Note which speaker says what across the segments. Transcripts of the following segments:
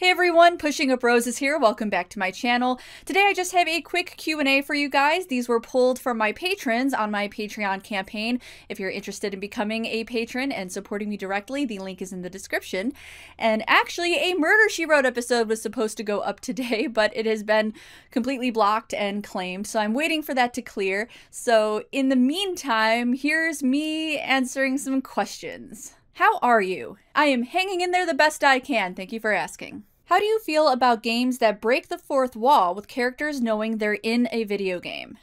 Speaker 1: Hey everyone, PushingUpRoses here. Welcome back to my channel. Today I just have a quick Q&A for you guys. These were pulled from my patrons on my Patreon campaign. If you're interested in becoming a patron and supporting me directly, the link is in the description. And actually, a Murder, She Wrote episode was supposed to go up today, but it has been completely blocked and claimed, so I'm waiting for that to clear. So in the meantime, here's me answering some questions. How are you? I am hanging in there the best I can. Thank you for asking. How do you feel about games that break the fourth wall with characters knowing they're in a video game?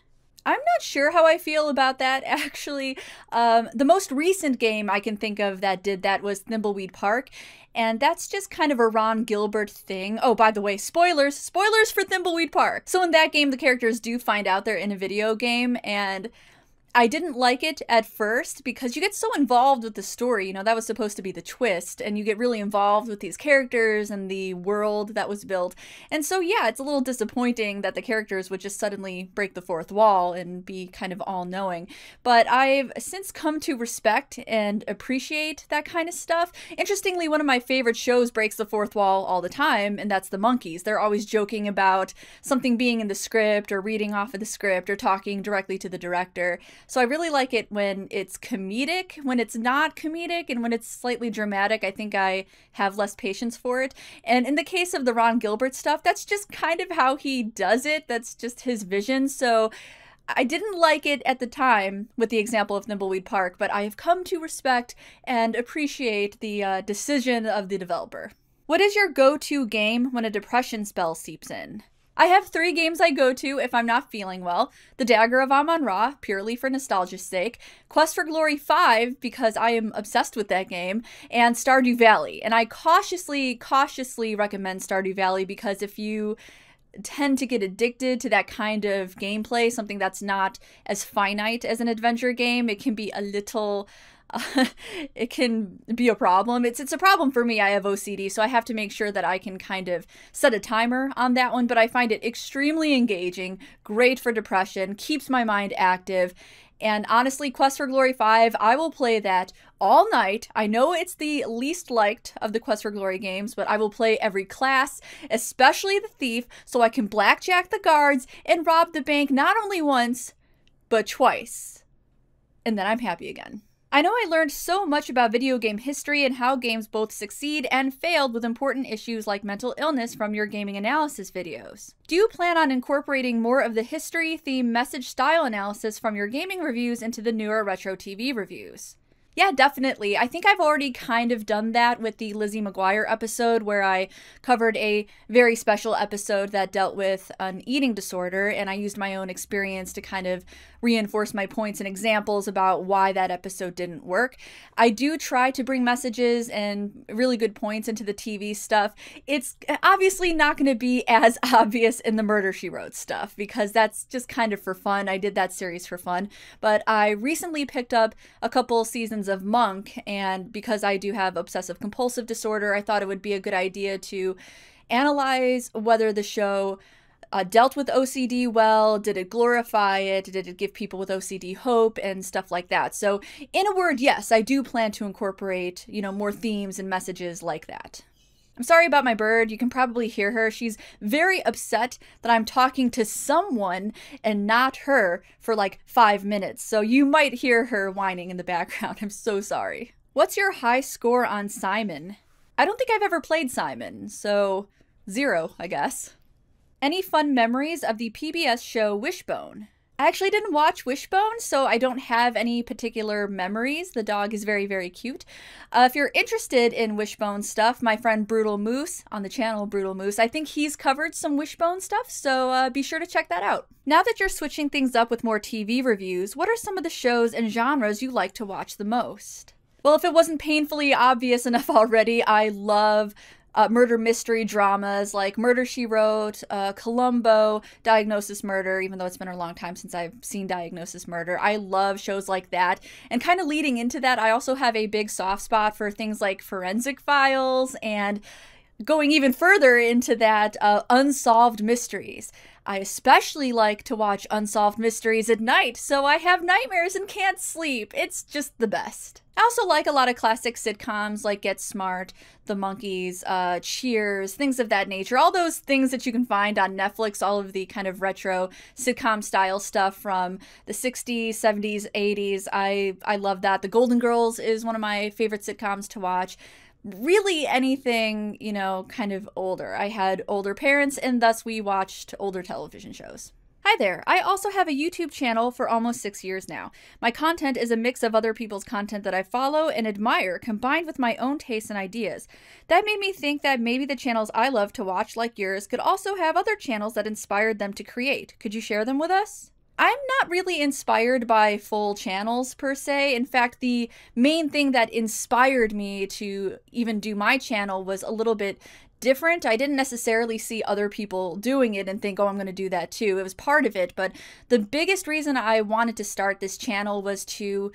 Speaker 1: I'm not sure how I feel about that, actually. The most recent game I can think of that did that was Thimbleweed Park, and that's just kind of a Ron Gilbert thing. Oh, by the way, spoilers! Spoilers for Thimbleweed Park! So in that game, the characters do find out they're in a video game, and I didn't like it at first because you get so involved with the story, you know, that was supposed to be the twist, and you get really involved with these characters and the world that was built. And so yeah, it's a little disappointing that the characters would just suddenly break the fourth wall and be kind of all-knowing. But I've since come to respect and appreciate that kind of stuff. Interestingly, one of my favorite shows breaks the fourth wall all the time, and that's The Monkees. They're always joking about something being in the script or reading off of the script or talking directly to the director. So I really like it when it's comedic. When it's not comedic and when it's slightly dramatic, I think I have less patience for it. And in the case of the Ron Gilbert stuff, that's just kind of how he does it. That's just his vision. So I didn't like it at the time with the example of Thimbleweed Park, but I have come to respect and appreciate the decision of the developer. What is your go-to game when a depression spell seeps in? I have 3 games I go to if I'm not feeling well. The Dagger of Amon-Ra, purely for nostalgia's sake. Quest for Glory 5, because I am obsessed with that game. And Stardew Valley. And I cautiously recommend Stardew Valley because if you tend to get addicted to that kind of gameplay, something that's not as finite as an adventure game, it can be a little... it can be a problem. It's a problem for me. I have OCD, so I have to make sure that I can kind of set a timer on that one, but I find it extremely engaging, great for depression, keeps my mind active, and honestly, Quest for Glory 5, I will play that all night. I know it's the least liked of the Quest for Glory games, but I will play every class, especially the thief, so I can blackjack the guards and rob the bank not only once, but twice. And then I'm happy again. I know I learned so much about video game history and how games both succeed and failed with important issues like mental illness from your gaming analysis videos. Do you plan on incorporating more of the history, theme, message, style analysis from your gaming reviews into the newer retro TV reviews? Yeah, definitely. I think I've already kind of done that with the Lizzie McGuire episode where I covered a very special episode that dealt with an eating disorder, and I used my own experience to kind of reinforce my points and examples about why that episode didn't work. I do try to bring messages and really good points into the TV stuff. It's obviously not going to be as obvious in the Murder, She Wrote stuff because that's just kind of for fun. I did that series for fun, but I recently picked up a couple seasons of Monk, and because I do have obsessive compulsive disorder, I thought it would be a good idea to analyze whether the show dealt with OCD well. Did it glorify it? Did it give people with OCD hope and stuff like that? So in a word, yes, I do plan to incorporate, you know, more themes and messages like that. I'm sorry about my bird. You can probably hear her. She's very upset that I'm talking to someone and not her for like 5 minutes. So you might hear her whining in the background. I'm so sorry. What's your high score on Simon? I don't think I've ever played Simon, so 0, I guess. Any fun memories of the PBS show Wishbone? I actually didn't watch Wishbone, so I don't have any particular memories. The dog is very, very cute. If you're interested in Wishbone stuff, my friend Brutal Moose on the channel Brutal Moose, I think he's covered some Wishbone stuff, so be sure to check that out. Now that you're switching things up with more TV reviews, what are some of the shows and genres you like to watch the most? Well, if it wasn't painfully obvious enough already, I love murder mystery dramas like Murder, She Wrote, Columbo, Diagnosis Murder, even though it's been a long time since I've seen Diagnosis Murder. I love shows like that. And kind of leading into that, I also have a big soft spot for things like Forensic Files and going even further into that, unsolved mysteries. I especially like to watch unsolved mysteries at night, so I have nightmares and can't sleep. It's just the best. I also like a lot of classic sitcoms like Get Smart, The Monkees, Cheers, things of that nature. All those things that you can find on Netflix, all of the kind of retro sitcom style stuff from the 60s, 70s, 80s. I love that. The Golden Girls is one of my favorite sitcoms to watch. Really anything, you know, kind of older. I had older parents and thus we watched older television shows. Hi there, I also have a YouTube channel for almost 6 years now. My content is a mix of other people's content that I follow and admire, combined with my own tastes and ideas. That made me think that maybe the channels I love to watch, like yours, could also have other channels that inspired them to create. Could you share them with us? I'm not really inspired by full channels per se. In fact, the main thing that inspired me to even do my channel was a little bit different. I didn't necessarily see other people doing it and think, oh, I'm going to do that too. It was part of it, but the biggest reason I wanted to start this channel was to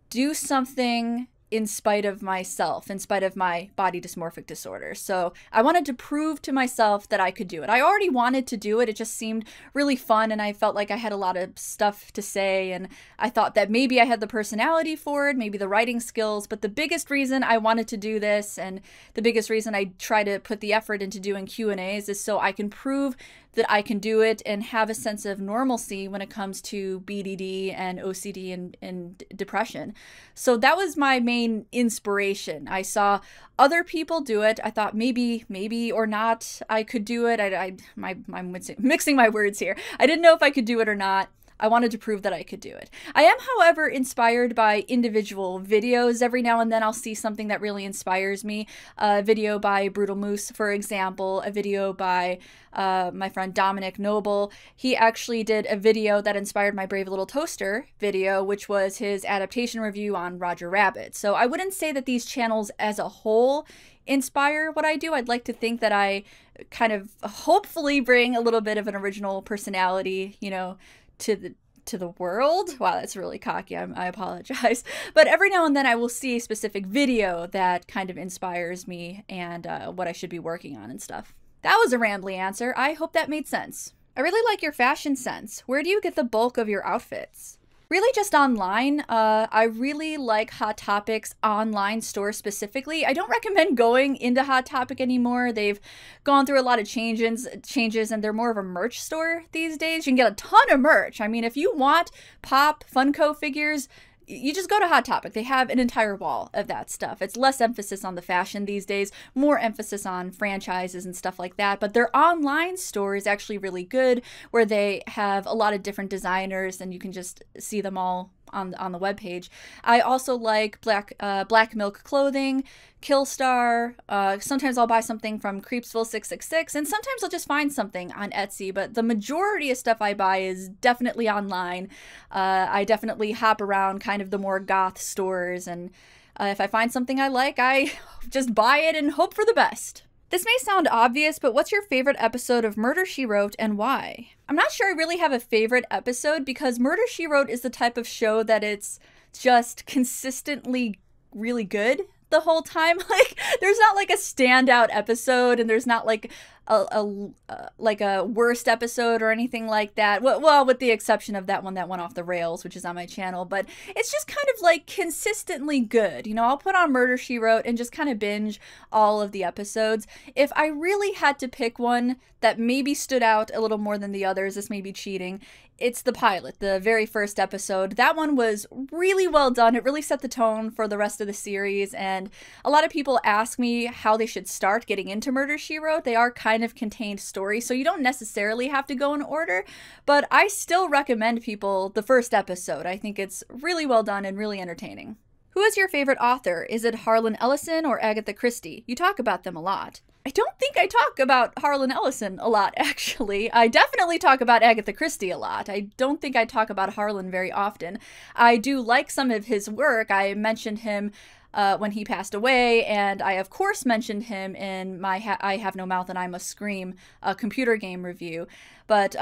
Speaker 1: do something in spite of myself, in spite of my body dysmorphic disorder. So I wanted to prove to myself that I could do it. I already wanted to do it. It just seemed really fun and I felt like I had a lot of stuff to say and I thought that maybe I had the personality for it, maybe the writing skills, but the biggest reason I wanted to do this and the biggest reason I try to put the effort into doing Q&As is so I can prove that I can do it and have a sense of normalcy when it comes to BDD and OCD and depression. So that was my main inspiration. I saw other people do it. I thought maybe or not I could do it. I'm mixing my words here. I didn't know if I could do it or not. I wanted to prove that I could do it. I am, however, inspired by individual videos. Every now and then I'll see something that really inspires me. A video by Brutal Moose, for example, a video by my friend Dominic Noble. He actually did a video that inspired my Brave Little Toaster video, which was his adaptation review on Roger Rabbit. So I wouldn't say that these channels as a whole inspire what I do. I'd like to think that I kind of hopefully bring a little bit of an original personality, you know, to the world. Wow, that's really cocky. I apologize. But every now and then I will see a specific video that kind of inspires me and what I should be working on and stuff. That was a rambly answer. I hope that made sense. I really like your fashion sense. Where do you get the bulk of your outfits? Really just online. I really like Hot Topic's online store specifically. I don't recommend going into Hot Topic anymore. They've gone through a lot of changes and they're more of a merch store these days. You can get a ton of merch. I mean, if you want Pop Funko figures, you just go to Hot Topic. They have an entire wall of that stuff. It's less emphasis on the fashion these days, more emphasis on franchises and stuff like that. But their online store is actually really good, where they have a lot of different designers and you can just see them all on the webpage. I also like Black Milk Clothing, Killstar. Sometimes I'll buy something from Creepsville 666, and sometimes I'll just find something on Etsy, but the majority of stuff I buy is definitely online. I definitely hop around kind of the more goth stores, and if I find something I like, I just buy it and hope for the best. This may sound obvious, but what's your favorite episode of Murder, She Wrote and why? I'm not sure I really have a favorite episode because Murder, She Wrote is the type of show that it's just consistently really good the whole time. Like, there's not like a standout episode and there's not like a worst episode or anything like that. Well, with the exception of that one that went off the rails, which is on my channel, but it's just kind of like consistently good. You know, I'll put on Murder, She Wrote and just kind of binge all of the episodes. If I really had to pick one that maybe stood out a little more than the others, this may be cheating, it's the pilot, the very first episode. That one was really well done. It really set the tone for the rest of the series, and a lot of people ask me how they should start getting into Murder, She Wrote. They are kind of contained stories, so you don't necessarily have to go in order, but I still recommend people the first episode. I think it's really well done and really entertaining. Who is your favorite author? Is it Harlan Ellison or Agatha Christie? You talk about them a lot. I don't think I talk about Harlan Ellison a lot, actually. I definitely talk about Agatha Christie a lot. I don't think I talk about Harlan very often. I do like some of his work. I mentioned him when he passed away, and I of course mentioned him in my I Have No Mouth and I Must Scream computer game review. But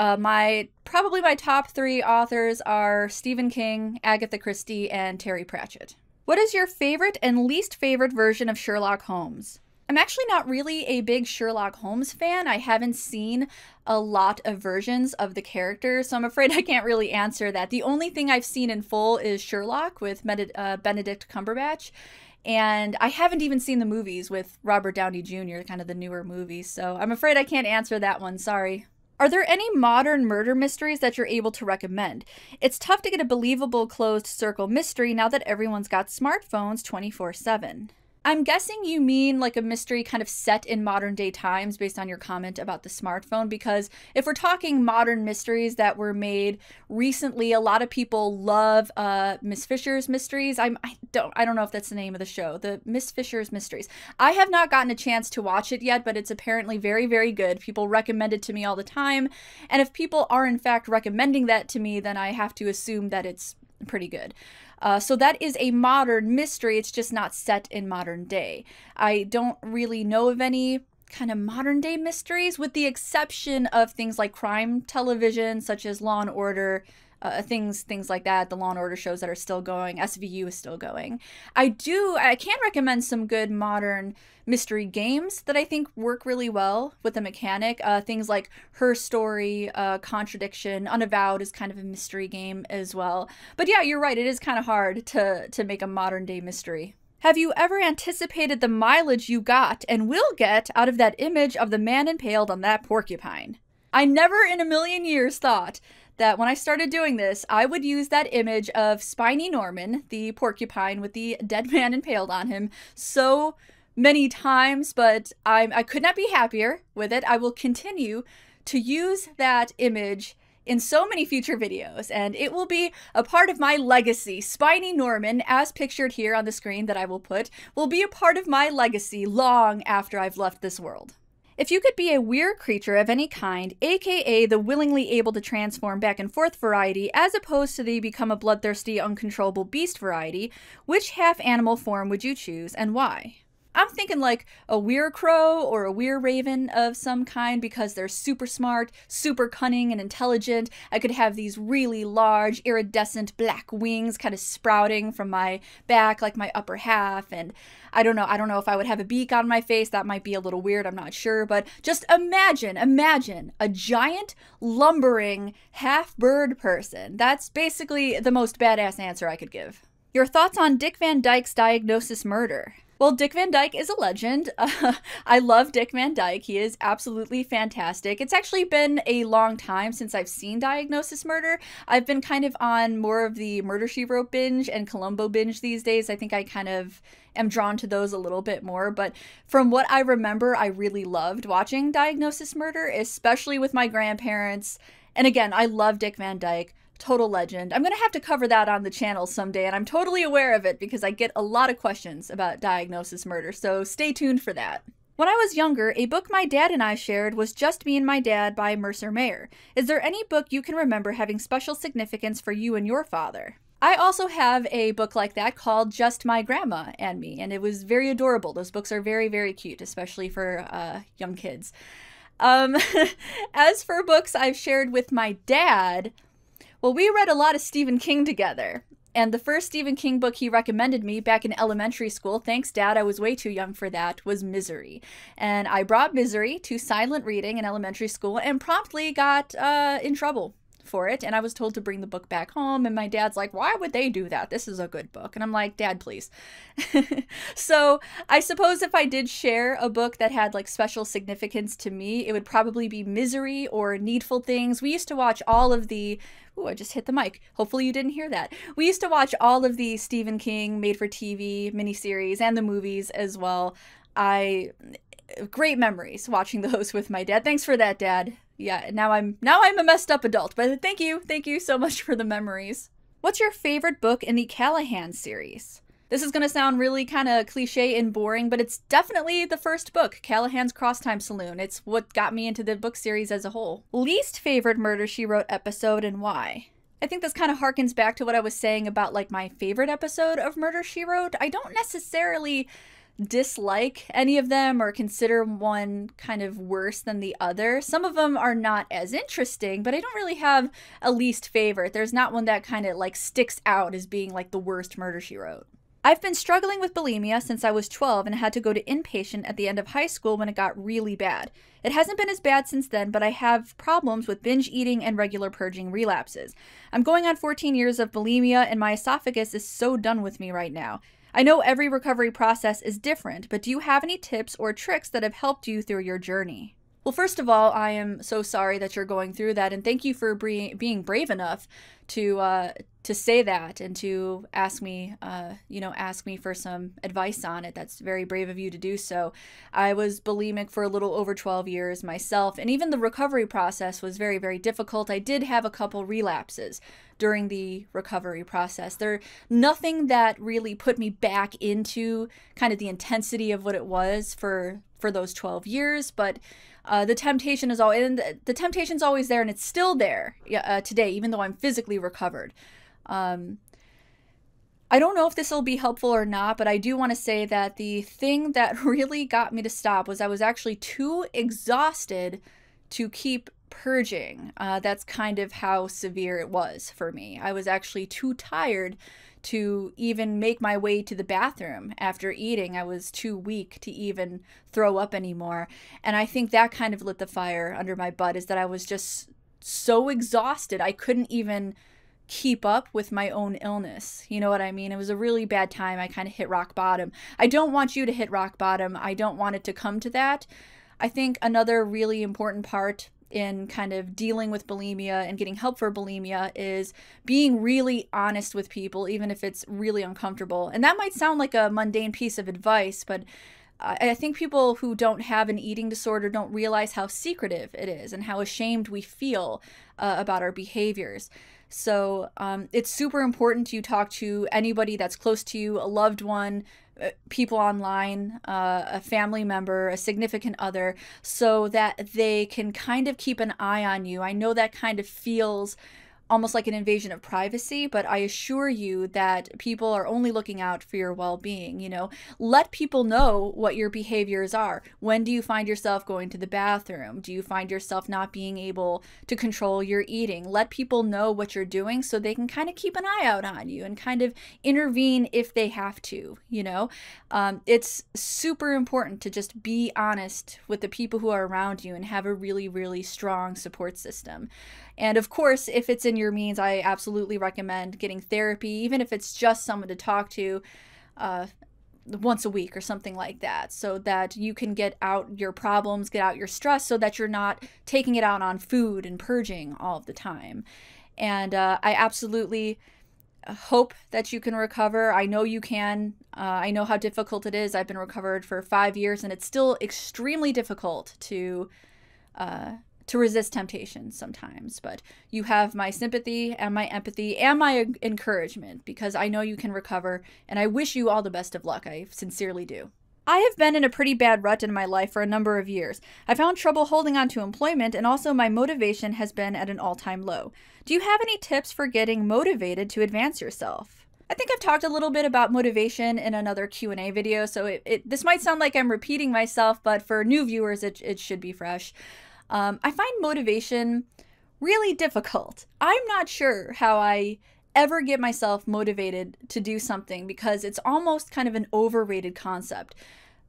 Speaker 1: probably my top 3 authors are Stephen King, Agatha Christie, and Terry Pratchett. What is your favorite and least favorite version of Sherlock Holmes? I'm actually not really a big Sherlock Holmes fan. I haven't seen a lot of versions of the character, so I'm afraid I can't really answer that. The only thing I've seen in full is Sherlock with Benedict Cumberbatch, and I haven't even seen the movies with Robert Downey Jr., kind of the newer movies, so I'm afraid I can't answer that one, sorry. Are there any modern murder mysteries that you're able to recommend? It's tough to get a believable closed circle mystery now that everyone's got smartphones 24/7. I'm guessing you mean like a mystery kind of set in modern day times based on your comment about the smartphone, because if we're talking modern mysteries that were made recently, a lot of people love Miss Fisher's Mysteries. I don't know if that's the name of the show, the Miss Fisher's Mysteries. I have not gotten a chance to watch it yet, but it's apparently very, very good. People recommend it to me all the time, and if people are in fact recommending that to me, then I have to assume that it's pretty good. So that is a modern mystery. It's just not set in modern day. I don't really know of any kind of modern day mysteries, with the exception of things like crime television, such as Law and Order, things like that. The Law and Order shows that are still going. SVU is still going. I can recommend some good modern mystery games that I think work really well with the mechanic. Things like Her Story, Contradiction, Unavowed is kind of a mystery game as well. But yeah, you're right. It is kind of hard to make a modern day mystery. Have you ever anticipated the mileage you got and will get out of that image of the man impaled on that porcupine? I never in a million years thought that when I started doing this, I would use that image of Spiny Norman, the porcupine with the dead man impaled on him, so many times, but I could not be happier with it. I will continue to use that image in so many future videos, and it will be a part of my legacy. Spiny Norman, as pictured here on the screen that I will be a part of my legacy long after I've left this world. If you could be a weird creature of any kind, aka the willingly able to transform back and forth variety, as opposed to the become a bloodthirsty, uncontrollable beast variety, which half animal form would you choose and why? I'm thinking like a weird crow or a weird raven of some kind, because they're super smart, super cunning and intelligent. I could have these really large iridescent black wings kind of sprouting from my back, like my upper half, and I don't know if I would have a beak on my face. That might be a little weird, I'm not sure, but just imagine a giant lumbering half bird person. That's basically the most badass answer I could give. Your thoughts on Dick Van Dyke's Diagnosis Murder? Well, Dick Van Dyke is a legend. I love Dick Van Dyke. He is absolutely fantastic. It's actually been a long time since I've seen Diagnosis Murder. I've been kind of on more of the Murder, She Wrote binge and Columbo binge these days. I think I kind of am drawn to those a little bit more. But from what I remember, I really loved watching Diagnosis Murder, especially with my grandparents. And again, I love Dick Van Dyke. Total legend. I'm going to have to cover that on the channel someday, and I'm totally aware of it because I get a lot of questions about Diagnosis Murder, so stay tuned for that. When I was younger, a book my dad and I shared was Just Me and My Dad by Mercer Mayer. Is there any book you can remember having special significance for you and your father? I also have a book like that called Just My Grandma and Me, and it was very adorable. Those books are very, very cute, especially for young kids. As for books I've shared with my dad, well, we read a lot of Stephen King together, and the first Stephen King book he recommended me back in elementary school, thanks Dad, I was way too young for that, was Misery. And I brought Misery to silent reading in elementary school and promptly got in trouble for it, and I was told to bring the book back home, and my dad's like, why would they do that? This is a good book. And I'm like, Dad, please. So I suppose if I did share a book that had like special significance to me, it would probably be Misery or Needful Things. We used to watch all of the Ooh, I just hit the mic. Hopefully you didn't hear that. We used to watch all of the Stephen King made-for-TV miniseries and the movies as well. Great memories watching those with my dad. Thanks for that, Dad. Yeah, now I'm a messed up adult, but thank you so much for the memories. What's your favorite book in the Callahan series? This is going to sound really kind of cliche and boring, but it's definitely the first book, Callahan's Crosstime Saloon. It's what got me into the book series as a whole. Least favorite Murder, She Wrote episode and why? I think this kind of harkens back to what I was saying about like my favorite episode of Murder, She Wrote. I don't necessarily dislike any of them or consider one kind of worse than the other. Some of them are not as interesting, but I don't really have a least favorite. There's not one that kind of like sticks out as being like the worst Murder, She Wrote. I've been struggling with bulimia since I was 12 and had to go to inpatient at the end of high school when it got really bad. It hasn't been as bad since then, but I have problems with binge eating and regular purging relapses. I'm going on 14 years of bulimia and my esophagus is so done with me right now. I know every recovery process is different, but do you have any tips or tricks that have helped you through your journey? Well, first of all, I am so sorry that you're going through that, and thank you for being brave enough to say that and to ask me, ask me for some advice on it. That's very brave of you to do so. I was bulimic for a little over 12 years myself, and even the recovery process was very, very difficult. I did have a couple relapses during the recovery process. Nothing that really put me back into kind of the intensity of what it was for those 12 years, but the temptation is always, and the temptation's always there, and it's still there today, even though I'm physically recovered. I don't know if this will be helpful or not, but I do want to say that the thing that really got me to stop was I was actually too exhausted to keep purging. That's kind of how severe it was for me. I was actually too tired to even make my way to the bathroom after eating. I was too weak to even throw up anymore. And I think that kind of lit the fire under my butt, is that I was just so exhausted. I couldn't even keep up with my own illness. You know what I mean? It was a really bad time. I kind of hit rock bottom. I don't want you to hit rock bottom. I don't want it to come to that. I think another really important part in kind of dealing with bulimia and getting help for bulimia is being really honest with people, even if it's really uncomfortable. And that might sound like a mundane piece of advice, but I think people who don't have an eating disorder don't realize how secretive it is and how ashamed we feel about our behaviors. So it's super important you talk to anybody that's close to you, a loved one, people online, a family member, a significant other, so that they can kind of keep an eye on you. I know that kind of feels almost like an invasion of privacy, but I assure you that people are only looking out for your well-being. You know, let people know what your behaviors are. When do you find yourself going to the bathroom? Do you find yourself not being able to control your eating? Let people know what you're doing so they can kind of keep an eye out on you and kind of intervene if they have to, you know. It's super important to just be honest with the people who are around you and have a really, really strong support system. And of course, if it's in your means, I absolutely recommend getting therapy, even if it's just someone to talk to once a week or something like that, so that you can get out your problems, get out your stress, so that you're not taking it out on food and purging all of the time. And I absolutely hope that you can recover. I know you can. I know how difficult it is. I've been recovered for 5 years, and it's still extremely difficult to resist temptation sometimes, but you have my sympathy and my empathy and my encouragement, because I know you can recover, and I wish you all the best of luck. I sincerely do. I have been in a pretty bad rut in my life for a number of years. I found trouble holding on to employment, and also my motivation has been at an all-time low. Do you have any tips for getting motivated to advance yourself? I think I've talked a little bit about motivation in another Q&A video, so this might sound like I'm repeating myself, but for new viewers, it should be fresh. I find motivation really difficult. I'm not sure how I ever get myself motivated to do something, because it's almost kind of an overrated concept.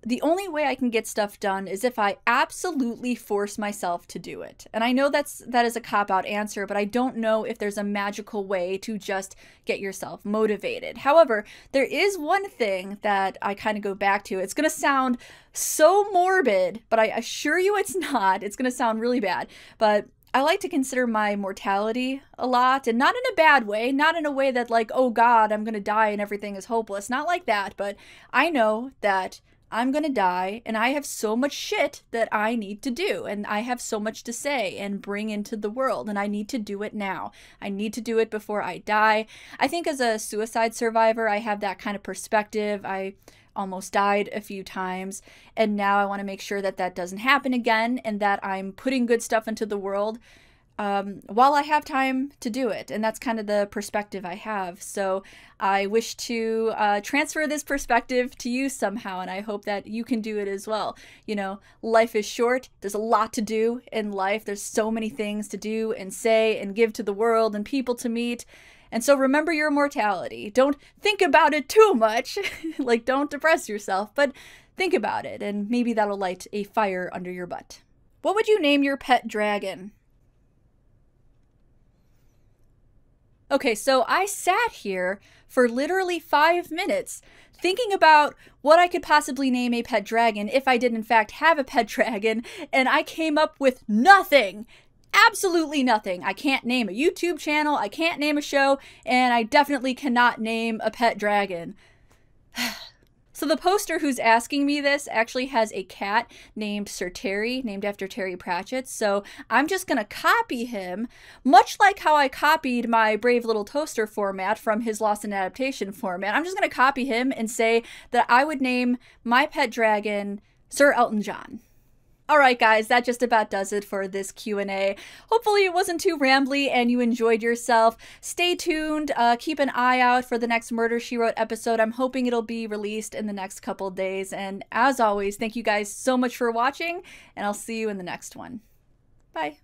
Speaker 1: The only way I can get stuff done is if I absolutely force myself to do it. And I know that is a cop-out answer, but I don't know if there's a magical way to just get yourself motivated. However, there is one thing that I kind of go back to. It's going to sound so morbid, but I assure you it's not. It's going to sound really bad, but I like to consider my mortality a lot, and not in a bad way, not in a way that like, oh God, I'm going to die and everything is hopeless. Not like that, but I know that I'm gonna die, and I have so much shit that I need to do, and I have so much to say and bring into the world, and I need to do it now. I need to do it before I die. I think as a suicide survivor, I have that kind of perspective. I almost died a few times, and now I want to make sure that that doesn't happen again, and that I'm putting good stuff into the world while I have time to do it. And that's kind of the perspective I have. So I wish to transfer this perspective to you somehow, and I hope that you can do it as well. You know, life is short. There's a lot to do in life. There's so many things to do and say and give to the world and people to meet. And so remember your mortality. Don't think about it too much. Like, don't depress yourself, but think about it, and maybe that'll light a fire under your butt. What would you name your pet dragon? Okay, so I sat here for literally 5 minutes thinking about what I could possibly name a pet dragon if I did in fact have a pet dragon, and I came up with nothing. Absolutely nothing. I can't name a YouTube channel, I can't name a show, and I definitely cannot name a pet dragon. So the poster who's asking me this actually has a cat named Sir Terry, named after Terry Pratchett, so I'm just gonna copy him, much like how I copied my Brave Little Toaster format from his Lost in Adaptation format. I'm just gonna copy him and say that I would name my pet dragon Sir Elton John. Alright guys, that just about does it for this Q&A. Hopefully it wasn't too rambly and you enjoyed yourself. Stay tuned, keep an eye out for the next Murder, She Wrote episode. I'm hoping it'll be released in the next couple days. And as always, thank you guys so much for watching, and I'll see you in the next one. Bye.